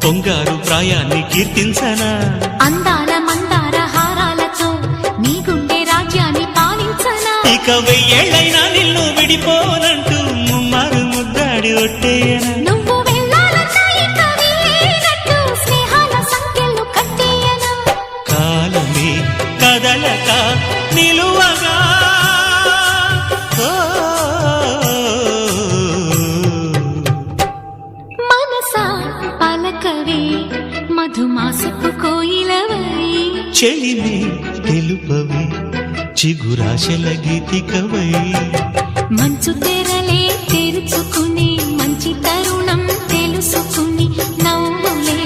పొంగారు ప్రాయాన్ని కీర్తించనా అందాల మందార హారాలతో నీ గుండె రాజ్యాన్ని పాలించనా ఇక వెయ్యేళ్ళైనా నిన్ను విడిపోనంటూ ముమ్మారు ముద్దాడి ఒట్టేయనా నువ్వు వెళ్ళాలన్నా ఇక వీలేనట్టు స్నేహాల సంఖ్యలు కట్టేయనా కాలమే కదలక నిలువగా మనసా పలకవే మధుమాసపు కోయిలవై చెలిమి తెలుపవే చిగురాశల గీతికవై మంచు తెరలే తెరుచుకుని మంచి తరుణం తెలుసుకుని నవ్వులే